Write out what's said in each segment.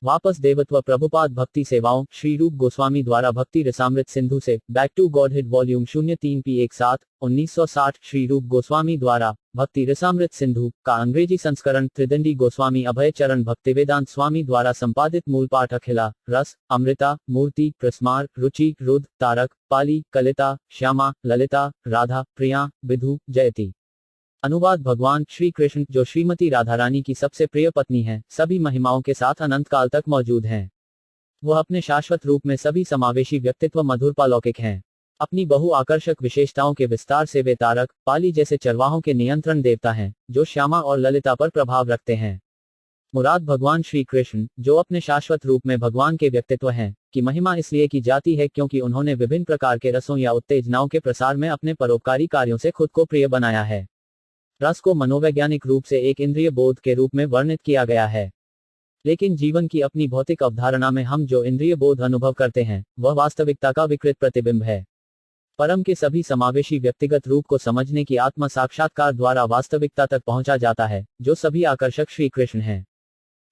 वापस देवत्व प्रभुपाद भक्ति सेवाओं श्री रूप गोस्वामी द्वारा भक्ति रसामृत सिंधु से back to godhead volume 03 P17 1960 Shri Rupa Goswami द्वारा भक्ति रसामृत सिंधु का अंग्रेजी संस्करण त्रिदंडी गोस्वामी अभय चरण भक्तिवेदांत स्वामी द्वारा संपादित मूल पाठ अखिला रस अमृता मूर्ति प्रस्मार रुचि रुद्र तारक पाली कलिता श्यामा ललिता राधा प्रिया विधु जयती। अनुवाद भगवान श्री कृष्ण जो श्रीमती राधा रानी की सबसे प्रिय पत्नी हैं, सभी महिमाओं के साथ अनंत काल तक मौजूद हैं। वह अपने शाश्वत रूप में सभी समावेशी व्यक्तित्व मधुर पालौकिक हैं। अपनी बहु आकर्षक विशेषताओं के विस्तार से वे तारक पाली जैसे चरवाहों के नियंत्रण देवता हैं, जो श्यामा और ललिता पर प्रभाव रखते हैं। मुराद भगवान श्री कृष्ण जो अपने शाश्वत रूप में भगवान के व्यक्तित्व हैं, की महिमा इसलिए की जाती है क्योंकि उन्होंने विभिन्न प्रकार के रसों या उत्तेजनाओं के प्रसार में अपने परोपकारी कार्यों से खुद को प्रिय बनाया है। रस को मनोवैज्ञानिक रूप से एक इंद्रिय बोध के रूप में वर्णित किया गया है, लेकिन जीवन की अपनी भौतिक अवधारणा में हम जो इंद्रिय बोध अनुभव करते हैं वह वास्तविकता का विकृत प्रतिबिंब है। परम के सभी समावेशी व्यक्तिगत रूप को समझने की आत्म साक्षात्कार द्वारा वास्तविकता तक पहुंचा जाता है, जो सभी आकर्षक श्री कृष्ण हैं।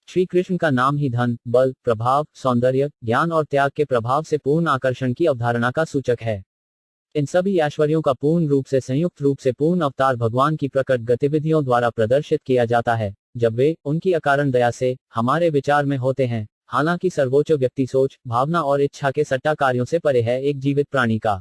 श्री कृष्ण का नाम ही धन बल प्रभाव सौंदर्य ज्ञान और त्याग के प्रभाव से पूर्ण आकर्षण की अवधारणा का सूचक है। इन सभी ऐश्वर्यों का पूर्ण रूप से संयुक्त रूप से पूर्ण अवतार भगवान की प्रकट गतिविधियों द्वारा प्रदर्शित किया जाता है, जब वे उनकी अकारण दया से हमारे विचार में होते हैं। हालांकि सर्वोच्च व्यक्ति सोच भावना और इच्छा के सट्टा कार्यों से परे है एक जीवित प्राणी का।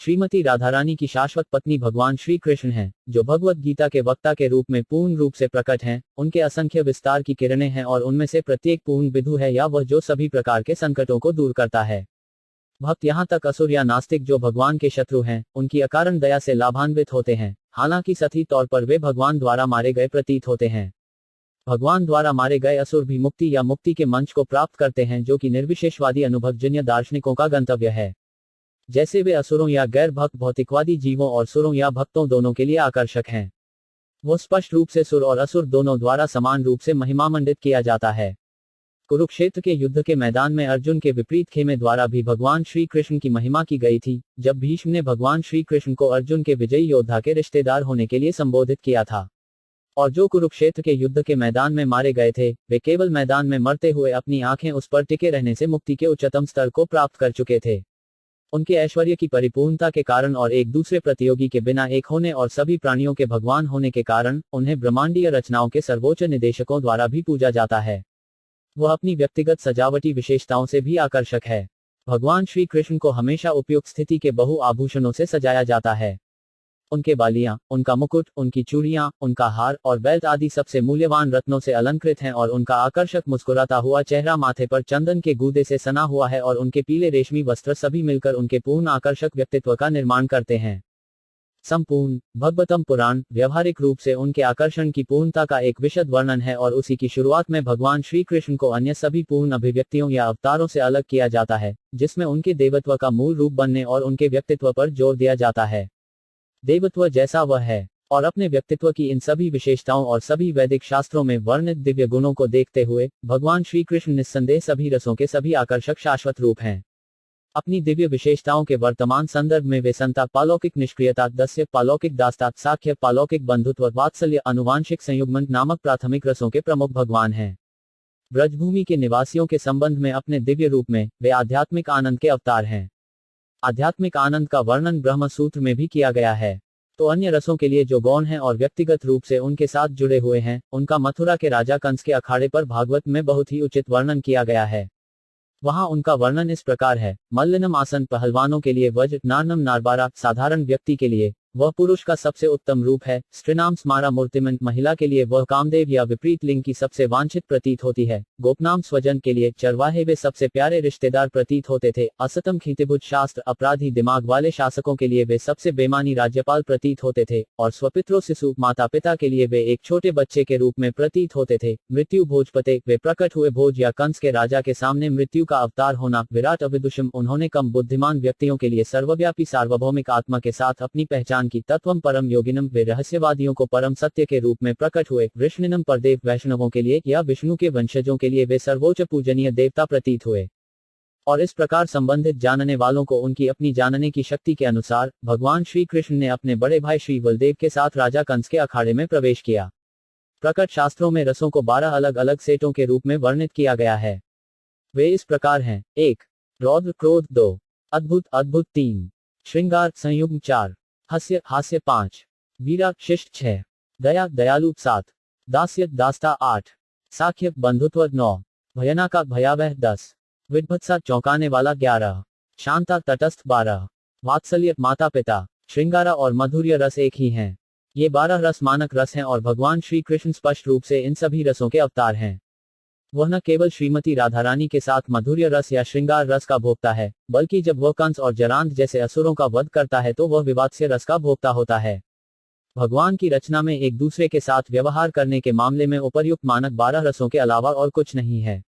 श्रीमती राधा रानी की शाश्वत पत्नी भगवान श्री कृष्ण हैं, जो भगवत गीता के वक्ता के रूप में पूर्ण रूप से प्रकट हैं। उनके असंख्य विस्तार की किरणें हैं और उनमें से प्रत्येक पूर्ण विधु है या वह जो सभी प्रकार के संकटों को दूर करता है। भक्त यहाँ तक असुर या नास्तिक जो भगवान के शत्रु हैं, उनकी अकारण दया से लाभान्वित होते हैं। हालांकि सतही तौर पर वे भगवान द्वारा मारे गए प्रतीत होते हैं। भगवान द्वारा मारे गए असुर भी मुक्ति या मुक्ति के मंच को प्राप्त करते हैं, जो कि निर्विशेषवादी अनुभवजन्य दार्शनिकों का गंतव्य है। जैसे वे असुरों या गैर भक्त भौतिकवादी जीवों और सुरों या भक्तों दोनों के लिए आकर्षक हैं। वो स्पष्ट रूप से सुर और असुर दोनों द्वारा समान रूप से महिमामंडित किया जाता है। कुरुक्षेत्र के युद्ध के मैदान में अर्जुन के विपरीत खेमे द्वारा भी भगवान श्री कृष्ण की महिमा की गई थी, जब भीष्म ने भगवान श्री कृष्ण को अर्जुन के विजयी योद्धा के रिश्तेदार होने के लिए संबोधित किया था। और जो कुरुक्षेत्र के युद्ध के मैदान में मारे गए थे, वे केवल मैदान में मरते हुए अपनी आंखें उस पर टिके रहने से मुक्ति के उच्चतम स्तर को प्राप्त कर चुके थे। उनके ऐश्वर्य की परिपूर्णता के कारण और एक दूसरे प्रतियोगी के बिना एक होने और सभी प्राणियों के भगवान होने के कारण उन्हें ब्रह्मांडीय रचनाओं के सर्वोच्च निदेशकों द्वारा भी पूजा जाता है। वह अपनी व्यक्तिगत सजावटी विशेषताओं से भी आकर्षक है। भगवान श्री कृष्ण को हमेशा उपयुक्त स्थिति के बहु आभूषणों से सजाया जाता है। उनके बालियां, उनका मुकुट, उनकी चूड़ियां, उनका हार और बेल्ट आदि सबसे मूल्यवान रत्नों से अलंकृत हैं और उनका आकर्षक मुस्कुराता हुआ चेहरा माथे पर चंदन के गूदे से सना हुआ है और उनके पीले रेशमी वस्त्र सभी मिलकर उनके पूर्ण आकर्षक व्यक्तित्व का निर्माण करते हैं। संपूर्ण भगवतम पुराण व्यवहारिक रूप से उनके आकर्षण की पूर्णता का एक विशद वर्णन है और उसी की शुरुआत में भगवान श्री कृष्ण को अन्य सभी पूर्ण अभिव्यक्तियों या अवतारों से अलग किया जाता है, जिसमें उनके देवत्व का मूल रूप बनने और उनके व्यक्तित्व पर जोर दिया जाता है। देवत्व जैसा वह है और अपने व्यक्तित्व की इन सभी विशेषताओं और सभी वैदिक शास्त्रों में वर्णित दिव्य गुणों को देखते हुए भगवान श्री कृष्ण निस्संदेह सभी रसों के सभी आकर्षक शाश्वत रूप हैं। अपनी दिव्य विशेषताओं के वर्तमान संदर्भ में वे संता पालौकिक निष्क्रियता दस्य पालौकिक दास्ता साख्य पालौकिक बंधुत्व वात्सल्य अनुवांशिक संयुग्मन नामक प्राथमिक रसों के प्रमुख भगवान हैं। ब्रजभूमि के निवासियों के संबंध में अपने दिव्य रूप में वे आध्यात्मिक आनंद के अवतार हैं। आध्यात्मिक आनंद का वर्णन ब्रह्म सूत्र में भी किया गया है। तो अन्य रसों के लिए जो गौण हैं और व्यक्तिगत रूप से उनके साथ जुड़े हुए हैं, उनका मथुरा के राजा कंस के अखाड़े पर भागवत में बहुत ही उचित वर्णन किया गया है। वहां उनका वर्णन इस प्रकार है। मल्लिनम आसन पहलवानों के लिए वज्र, नारनम नारबारा साधारण व्यक्ति के लिए वह पुरुष का सबसे उत्तम रूप है, स्त्रीनाम स्मारा मूर्तिमंत महिला के लिए वह कामदेव या विपरीत लिंग की सबसे वांछित प्रतीत होती है, गोपनाम स्वजन के लिए चरवाहे वे सबसे प्यारे रिश्तेदार प्रतीत होते थे, असतम खीतिभुज शास्त्र अपराधी दिमाग वाले शासकों के लिए वे सबसे बेमानी राज्यपाल प्रतीत होते थे, और स्वपित्रो शिशु माता पिता के लिए वे एक छोटे बच्चे के रूप में प्रतीत होते थे। मृत्यु भोजपते वे प्रकट हुए भोज या कंस के राजा के सामने मृत्यु का अवतार होना। विराट अविदुषम उन्होंने कम बुद्धिमान व्यक्तियों के लिए सर्वव्यापी सार्वभौमिक आत्मा के साथ अपनी पहचान की। तत्वम परम योगिनम वे रहस्यवादियों को परम सत्य के रूप में प्रकट हुए। वृष्णिनम परदेव वैष्णवों के लिए या विष्णु के वंशजों के लिए वे सर्वोच्च पूजनीय देवता प्रतीत हुए। और इस प्रकार संबंधित जानने वालों को उनकी अपनी जानने की शक्ति के अनुसार भगवान श्री कृष्ण ने अपने बड़े भाई श्री बलदेव के साथ राजा कंस के अखाड़े में प्रवेश किया। प्रकट शास्त्रों में रसों को 12 अलग अलग सेटों के रूप में वर्णित किया गया है। वे इस प्रकार हैं: 1. रौद्र क्रोध 2. अद्भुत अद्भुत 3. श्रृंगार संयुग्म 4. हास्य हास्य 5. वीरा शिष्ट 6. दया दयालु 7. दास्य दास्ता 8. साख्य बंधुत्व 9. भयानका भयावह 10. विद्भत्सा चौंकाने वाला 11. शांता तटस्थ 12. वात्सल्य माता पिता. श्रृंगारा और माधुर्य रस एक ही हैं। ये 12 रस मानक रस हैं और भगवान श्री कृष्ण स्पष्ट रूप से इन सभी रसों के अवतार हैं। वह न केवल श्रीमती राधा रानी के साथ माधुर्य रस या श्रृंगार रस का भोक्ता है, बल्कि जब वह कंस और जरांध जैसे असुरों का वध करता है तो वह विवात्स्य रस का भोक्ता होता है। भगवान की रचना में एक दूसरे के साथ व्यवहार करने के मामले में उपर्युक्त मानक 12 रसों के अलावा और कुछ नहीं है।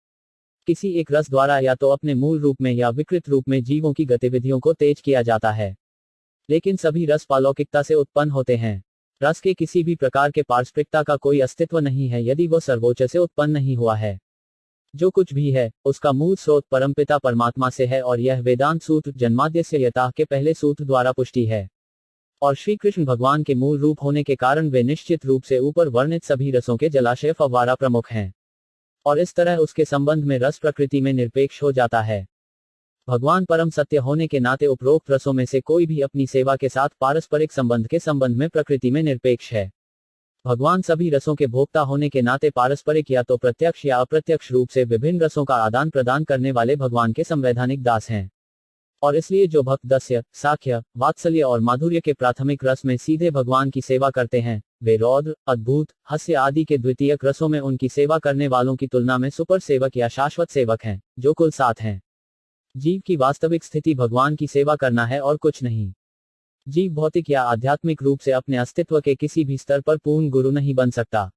किसी एक रस द्वारा या तो अपने मूल रूप में या विकृत रूप में जीवों की गतिविधियों को तेज किया जाता है, लेकिन सभी रस पालौकिकता से उत्पन्न होते हैं। रस के किसी भी प्रकार के पारस्परिकता का कोई अस्तित्व नहीं है यदि वह सर्वोच्च से उत्पन्न नहीं हुआ है। जो कुछ भी है उसका मूल स्रोत परमपिता परमात्मा से है और यह वेदांत सूत्र जन्माद्यस्य यतः के पहले सूत्र द्वारा पुष्टि है। और श्री कृष्ण भगवान के मूल रूप होने के कारण वे निश्चित रूप से ऊपर वर्णित सभी रसों के जलाशय फव्वारा प्रमुख हैं, और इस तरह उसके संबंध में रस प्रकृति में निरपेक्ष हो जाता है। भगवान परम सत्य होने के नाते उपरोक्त रसों में से कोई भी अपनी सेवा के साथ पारस्परिक संबंध के संबंध में प्रकृति में निरपेक्ष है। भगवान सभी रसों के भोक्ता होने के नाते पारस्परिक या तो प्रत्यक्ष या अप्रत्यक्ष रूप से विभिन्न रसों का आदान प्रदान करने वाले भगवान के संवैधानिक दास हैं। और इसलिए जो भक्त दस्य, साख्य, वात्सल्य और माधुर्य के प्राथमिक रस में सीधे भगवान की सेवा करते हैं, वे रौद्र, अद्भुत, हास्य आदि के द्वितीयक रसों में उनकी सेवा करने वालों की तुलना में सुपर सेवक या शाश्वत सेवक हैं, जो कुल 7 हैं। जीव की वास्तविक स्थिति भगवान की सेवा करना है और कुछ नहीं। जीव भौतिक या आध्यात्मिक रूप से अपने अस्तित्व के किसी भी स्तर पर पूर्ण गुरु नहीं बन सकता।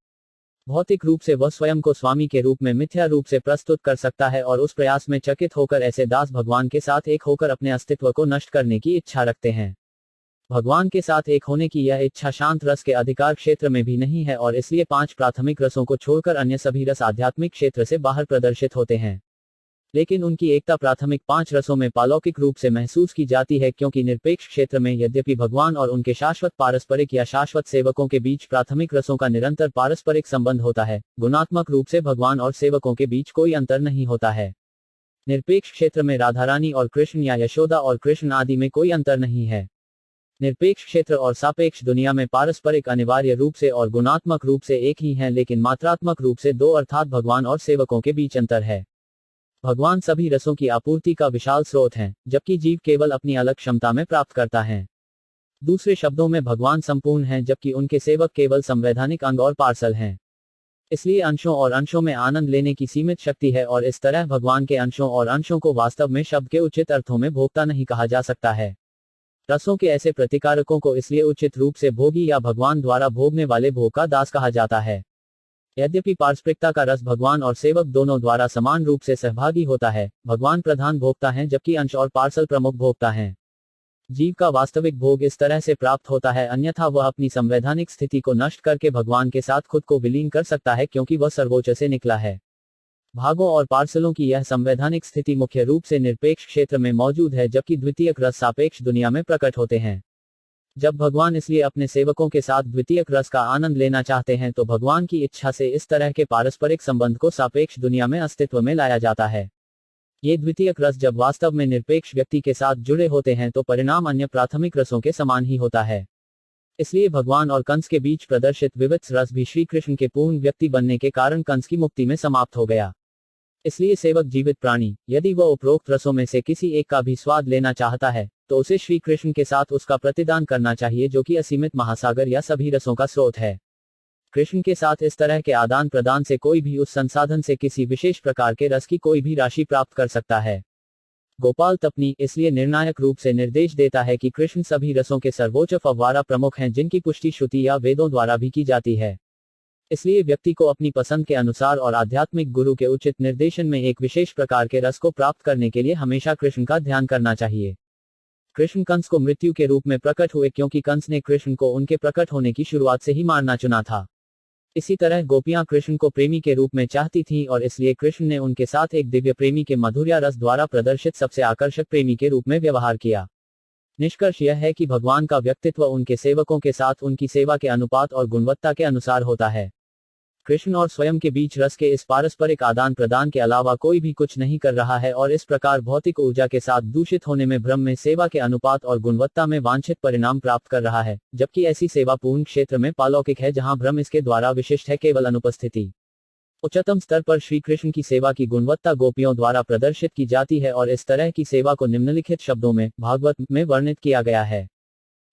भौतिक रूप से वह स्वयं को स्वामी के रूप में मिथ्या रूप से प्रस्तुत कर सकता है और उस प्रयास में चकित होकर ऐसे दास भगवान के साथ एक होकर अपने अस्तित्व को नष्ट करने की इच्छा रखते हैं। भगवान के साथ एक होने की यह इच्छा शांत रस के अधिकार क्षेत्र में भी नहीं है और इसलिए 5 प्राथमिक रसों को छोड़कर अन्य सभी रस आध्यात्मिक क्षेत्र से बाहर प्रदर्शित होते हैं। लेकिन उनकी एकता प्राथमिक 5 रसों में पालौकिक रूप से महसूस की जाती है, क्योंकि निरपेक्ष क्षेत्र में यद्यपि भगवान और उनके शाश्वत पारस्परिक या शाश्वत सेवकों के बीच प्राथमिक रसों का निरंतर पारस्परिक संबंध होता है, गुणात्मक रूप से भगवान और सेवकों के बीच कोई अंतर नहीं होता है। निरपेक्ष क्षेत्र में राधा रानी और कृष्ण या यशोदा और कृष्ण आदि में कोई अंतर नहीं है। निरपेक्ष क्षेत्र और सापेक्ष दुनिया में पारस्परिक अनिवार्य रूप से और गुणात्मक रूप से एक ही हैं, लेकिन मात्रात्मक रूप से 2 अर्थात भगवान और सेवकों के बीच अंतर है। भगवान सभी रसों की आपूर्ति का विशाल स्रोत हैं, जबकि जीव केवल अपनी अलग क्षमता में प्राप्त करता है। दूसरे शब्दों में भगवान संपूर्ण हैं, जबकि उनके सेवक केवल संवैधानिक अंग और पार्सल हैं। इसलिए अंशों और अंशों में आनंद लेने की सीमित शक्ति है और इस तरह भगवान के अंशों और अंशों को वास्तव में शब्द के उचित अर्थों में भोक्ता नहीं कहा जा सकता है। रसों के ऐसे प्रतिकारकों को इसलिए उचित रूप से भोगी या भगवान द्वारा भोगने वाले भोग का दास कहा जाता है। यद्यपि पारस्परिकता का रस भगवान और सेवक दोनों द्वारा समान रूप से सहभागी होता है, भगवान प्रधान भोक्ता हैं जबकि अंश और पार्सल प्रमुख भोक्ता हैं। जीव का वास्तविक भोग इस तरह से प्राप्त होता है, अन्यथा वह अपनी संवैधानिक स्थिति को नष्ट करके भगवान के साथ खुद को विलीन कर सकता है, क्योंकि वह सर्वोच्च से निकला है। भागों और पार्सलों की यह संवैधानिक स्थिति मुख्य रूप से निरपेक्ष क्षेत्र में मौजूद है, जबकि द्वितीयक रस सापेक्ष दुनिया में प्रकट होते हैं। जब भगवान इसलिए अपने सेवकों के साथ द्वितीयक रस का आनंद लेना चाहते हैं तो भगवान की इच्छा से इस तरह के पारस्परिक संबंध को सापेक्ष दुनिया में अस्तित्व में लाया जाता है। ये द्वितीयक रस जब वास्तव में निरपेक्ष व्यक्ति के साथ जुड़े होते हैं तो परिणाम अन्य प्राथमिक रसों के समान ही होता है। इसलिए भगवान और कंस के बीच प्रदर्शित विविध रस भी श्री कृष्ण के पूर्ण व्यक्ति बनने के कारण कंस की मुक्ति में समाप्त हो गया। इसलिए सेवक जीवित प्राणी यदि वह उपरोक्त रसों में से किसी एक का भी स्वाद लेना चाहता है तो उसे श्री कृष्ण के साथ उसका प्रतिदान करना चाहिए, जो कि असीमित महासागर या सभी रसों का स्रोत है। कृष्ण के साथ इस तरह के आदान प्रदान से कोई भी उस संसाधन से किसी विशेष प्रकार के रस की कोई भी राशि प्राप्त कर सकता है। गोपाल तपनी इसलिए निर्णायक रूप से निर्देश देता है कि कृष्ण सभी रसों के सर्वोच्च फव्वारा प्रमुख हैं, जिनकी पुष्टि श्रुति या वेदों द्वारा भी की जाती है। इसलिए व्यक्ति को अपनी पसंद के अनुसार और आध्यात्मिक गुरु के उचित निर्देशन में एक विशेष प्रकार के रस को प्राप्त करने के लिए हमेशा कृष्ण का ध्यान करना चाहिए। कृष्ण कंस को मृत्यु के रूप में प्रकट हुए क्योंकि कंस ने कृष्ण को उनके प्रकट होने की शुरुआत से ही मारना चुना था। इसी तरह गोपियां कृष्ण को प्रेमी के रूप में चाहती थीं और इसलिए कृष्ण ने उनके साथ एक दिव्य प्रेमी के मधुर्या रस द्वारा प्रदर्शित सबसे आकर्षक प्रेमी के रूप में व्यवहार किया। निष्कर्ष यह है कि भगवान का व्यक्तित्व उनके सेवकों के साथ उनकी सेवा के अनुपात और गुणवत्ता के अनुसार होता है। कृष्ण और स्वयं के बीच रस के इस पारस्परिक आदान प्रदान के अलावा कोई भी कुछ नहीं कर रहा है और इस प्रकार भौतिक ऊर्जा के साथ दूषित होने में भ्रम में सेवा के अनुपात और गुणवत्ता में वांछित परिणाम प्राप्त कर रहा है, जबकि ऐसी सेवा पूर्ण क्षेत्र में पालौकिक है जहां भ्रम इसके द्वारा विशिष्ट है केवल अनुपस्थिति। उच्चतम स्तर पर श्री कृष्ण की सेवा की गुणवत्ता गोपियों द्वारा प्रदर्शित की जाती है और इस तरह की सेवा को निम्नलिखित शब्दों में भागवत में वर्णित किया गया है।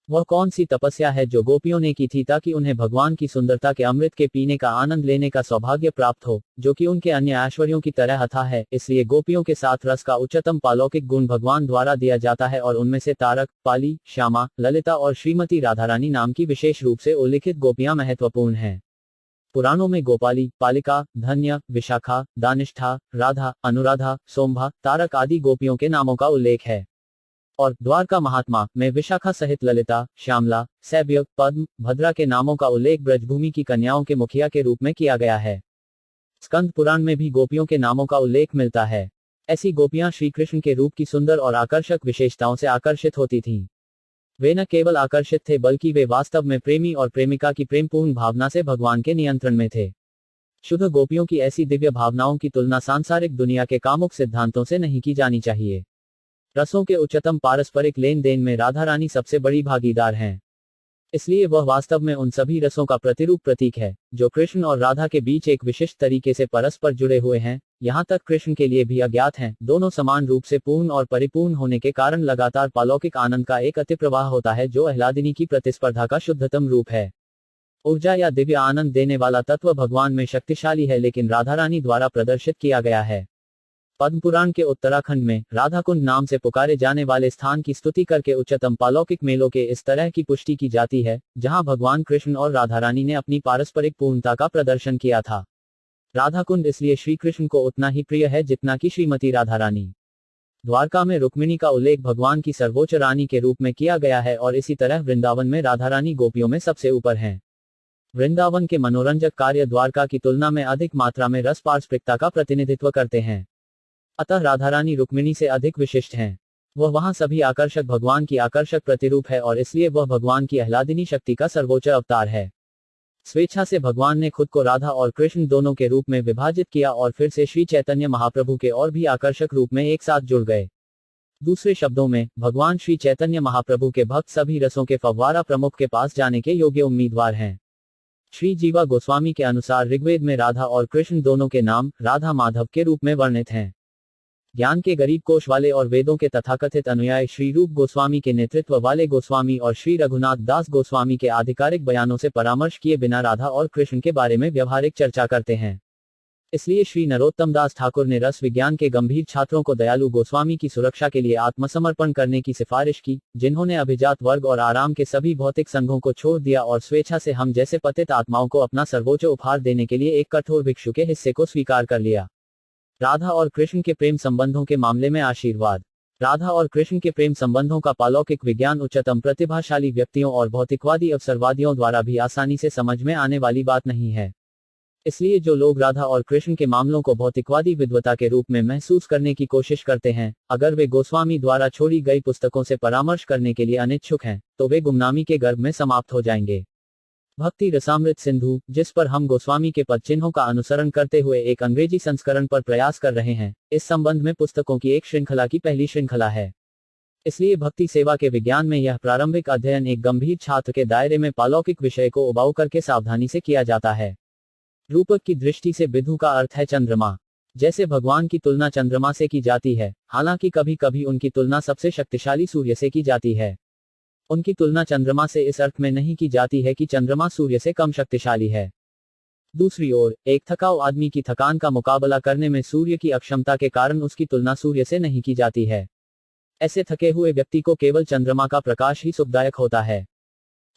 वह कौन सी तपस्या है जो गोपियों ने की थी ताकि उन्हें भगवान की सुंदरता के अमृत के पीने का आनंद लेने का सौभाग्य प्राप्त हो, जो कि उनके अन्य ऐश्वर्यों की तरह अथाह है। इसलिए गोपियों के साथ रस का उच्चतम पालौकिक गुण भगवान द्वारा दिया जाता है और उनमें से तारक, पाली, श्यामा, ललिता और श्रीमती राधारानी नाम की विशेष रूप से उल्लिखित गोपियां महत्वपूर्ण हैं। पुराणों में गोपाली, पालिका, धन्य, विशाखा, दानिष्ठा, राधा, अनुराधा, सोम्भा, तारक आदि गोपियों के नामों का उल्लेख है और द्वारका महात्मा में विशाखा सहित ललिता, श्यामला, सैव्य, पद्म, भद्रा के नामों का उल्लेख ब्रजभूमि की कन्याओं के मुखिया के रूप में किया गया है। स्कंद पुराण में भी गोपियों के नामों का उल्लेख मिलता है। ऐसी गोपियां श्री कृष्ण के रूप की सुंदर और आकर्षक विशेषताओं से आकर्षित होती थीं। वे न केवल आकर्षित थे बल्कि वे वास्तव में प्रेमी और प्रेमिका की प्रेमपूर्ण भावना से भगवान के नियंत्रण में थे। शुद्ध गोपियों की ऐसी दिव्य भावनाओं की तुलना सांसारिक दुनिया के कामुक सिद्धांतों से नहीं की जानी चाहिए। रसों के उच्चतम पारस्परिक लेन देन में राधा रानी सबसे बड़ी भागीदार हैं। इसलिए वह वास्तव में उन सभी रसों का प्रतिरूप प्रतीक है जो कृष्ण और राधा के बीच एक विशिष्ट तरीके से परस्पर जुड़े हुए हैं, यहाँ तक कृष्ण के लिए भी अज्ञात हैं। दोनों समान रूप से पूर्ण और परिपूर्ण होने के कारण लगातार पालौकिक आनंद का एक अतिप्रवाह होता है जो आह्लादिनी की प्रतिस्पर्धा का शुद्धतम रूप है। ऊर्जा या दिव्य आनंद देने वाला तत्व भगवान में शक्तिशाली है लेकिन राधा रानी द्वारा प्रदर्शित किया गया है। पद्म पुराण के उत्तराखंड में राधा कुंड नाम से पुकारे जाने वाले स्थान की स्तुति करके उच्चतम पालौकिक मेलों के इस तरह की पुष्टि की जाती है जहां भगवान कृष्ण और राधा रानी ने अपनी पारस्परिक पूर्णता का प्रदर्शन किया था। राधा कुंड इसलिए श्री कृष्ण को उतना ही प्रिय है जितना कि श्रीमती राधा रानी। द्वारका में रुक्मिणी का उल्लेख भगवान की सर्वोच्च रानी के रूप में किया गया है और इसी तरह वृंदावन में राधा रानी गोपियों में सबसे ऊपर हैं। वृंदावन के मनोरंजक कार्य द्वारका की तुलना में अधिक मात्रा में रस पारस्परिकता का प्रतिनिधित्व करते हैं। अतः राधा रानी रुक्मिणी से अधिक विशिष्ट हैं। वह वहां सभी आकर्षक भगवान की आकर्षक प्रतिरूप है और इसलिए वह भगवान की आह्लादिनी शक्ति का सर्वोच्च अवतार है। स्वेच्छा से भगवान ने खुद को राधा और कृष्ण दोनों के रूप में विभाजित किया और फिर से श्री चैतन्य महाप्रभु के और भी आकर्षक रूप में एक साथ जुड़ गए। दूसरे शब्दों में भगवान श्री चैतन्य महाप्रभु के भक्त सभी रसों के फव्वारा प्रमुख के पास जाने के योग्य उम्मीदवार हैं। श्री जीवा गोस्वामी के अनुसार ऋग्वेद में राधा और कृष्ण दोनों के नाम राधा माधव के रूप में वर्णित हैं। ज्ञान के गरीब कोश वाले और वेदों के तथाकथित अनुयायी श्री रूप गोस्वामी के नेतृत्व वाले गोस्वामी और श्री रघुनाथ दास गोस्वामी के आधिकारिक बयानों से परामर्श किए बिना राधा और कृष्ण के बारे में व्यवहारिक चर्चा करते हैं। इसलिए श्री नरोत्तम दास ठाकुर ने रस विज्ञान के गंभीर छात्रों को दयालु गोस्वामी की सुरक्षा के लिए आत्मसमर्पण करने की सिफारिश की, जिन्होंने अभिजात वर्ग और आराम के सभी भौतिक संघों को छोड़ दिया और स्वेच्छा से हम जैसे पतित आत्माओं को अपना सर्वोच्च उपहार देने के लिए एक कठोर भिक्षु के हिस्से को स्वीकार कर लिया। राधा और कृष्ण के प्रेम संबंधों के मामले में आशीर्वाद। राधा और कृष्ण के प्रेम संबंधों का पालौकिक विज्ञान उच्चतम प्रतिभाशाली व्यक्तियों और भौतिकवादी अवसरवादियों द्वारा भी आसानी से समझ में आने वाली बात नहीं है। इसलिए जो लोग राधा और कृष्ण के मामलों को भौतिकवादी विद्वता के रूप में महसूस करने की कोशिश करते हैं, अगर वे गोस्वामी द्वारा छोड़ी गई पुस्तकों से परामर्श करने के लिए अनिच्छुक हैं, तो वे गुमनामी के गर्भ में समाप्त हो जाएंगे। भक्ति रसामृत सिंधु, जिस पर हम गोस्वामी के पद चिन्हों का अनुसरण करते हुए एक अंग्रेजी संस्करण पर प्रयास कर रहे हैं, इस संबंध में पुस्तकों की एक श्रृंखला की पहली श्रृंखला है। इसलिए भक्ति सेवा के विज्ञान में यह प्रारंभिक अध्ययन एक गंभीर छात्र के दायरे में पालौकिक विषय को उबाऊ करके सावधानी से किया जाता है। रूपक की दृष्टि से बिधु का अर्थ है चंद्रमा। जैसे भगवान की तुलना चंद्रमा से की जाती है, हालांकि कभी कभी उनकी तुलना सबसे शक्तिशाली सूर्य से की जाती है। उनकी तुलना चंद्रमा से इस अर्थ में नहीं की जाती है कि चंद्रमा सूर्य से कम शक्तिशाली है। दूसरी ओर, एक थकाऊ आदमी की थकान का मुकाबला करने में सूर्य की अक्षमता के कारण उसकी तुलना सूर्य से नहीं की जाती है। ऐसे थके हुए व्यक्ति को केवल चंद्रमा का प्रकाश ही सुखदायक होता है।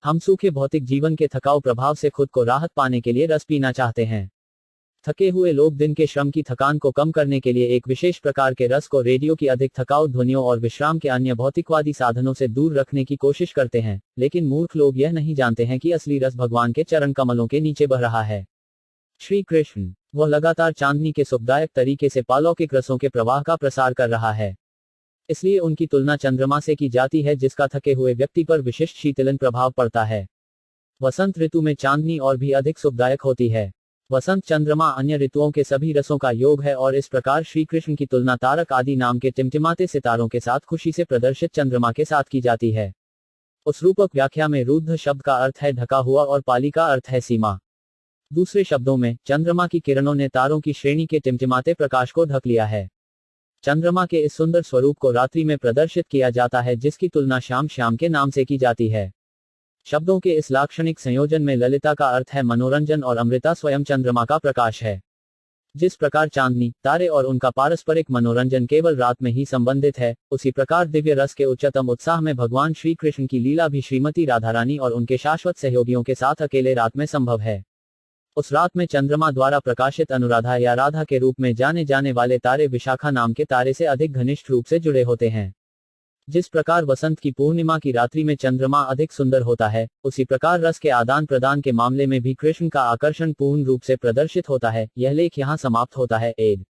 हम सूखे भौतिक जीवन के थकाऊ प्रभाव से खुद को राहत पाने के लिए रस पीना चाहते हैं। थके हुए लोग दिन के श्रम की थकान को कम करने के लिए एक विशेष प्रकार के रस को रेडियो की अधिक थकाऊ ध्वनियों और विश्राम के अन्य भौतिकवादी साधनों से दूर रखने की कोशिश करते हैं, लेकिन मूर्ख लोग यह नहीं जानते हैं कि असली रस भगवान के चरण कमलों के नीचे बह रहा है। श्री कृष्ण, वह लगातार चांदनी के सुखदायक तरीके से पालौकिक रसों के प्रवाह का प्रसार कर रहा है। इसलिए उनकी तुलना चंद्रमा से की जाती है, जिसका थके हुए व्यक्ति पर विशिष्ट शीतलन प्रभाव पड़ता है। वसंत ऋतु में चांदनी और भी अधिक सुखदायक होती है। वसंत चंद्रमा अन्य ऋतुओं के सभी रसों का योग है और इस प्रकार श्री कृष्ण की तुलना तारक आदि नाम के टिमटिमाते सितारों के साथ खुशी से प्रदर्शित चंद्रमा के साथ की जाती है। उस रूपक व्याख्या में रुद्ध शब्द का अर्थ है ढका हुआ और पाली का अर्थ है सीमा। दूसरे शब्दों में चंद्रमा की किरणों ने तारों की श्रेणी के टिमटिमाते प्रकाश को ढक लिया है। चंद्रमा के इस सुंदर स्वरूप को रात्रि में प्रदर्शित किया जाता है जिसकी तुलना श्याम श्याम के नाम से की जाती है। शब्दों के इस लाक्षणिक संयोजन में ललिता का अर्थ है मनोरंजन और अमृता स्वयं चंद्रमा का प्रकाश है। जिस प्रकार चांदनी, तारे और उनका पारस्परिक मनोरंजन केवल रात में ही संबंधित है, उसी प्रकार दिव्य रस के उच्चतम उत्साह में भगवान श्री कृष्ण की लीला भी श्रीमती राधारानी और उनके शाश्वत सहयोगियों के साथ अकेले रात में संभव है। उस रात में चंद्रमा द्वारा प्रकाशित अनुराधा या राधा के रूप में जाने जाने वाले तारे विशाखा नाम के तारे से अधिक घनिष्ठ रूप से जुड़े होते हैं। जिस प्रकार वसंत की पूर्णिमा की रात्रि में चंद्रमा अधिक सुंदर होता है, उसी प्रकार रस के आदान प्रदान के मामले में भी कृष्ण का आकर्षण पूर्ण रूप से प्रदर्शित होता है। यह लेख यहाँ समाप्त होता है। एड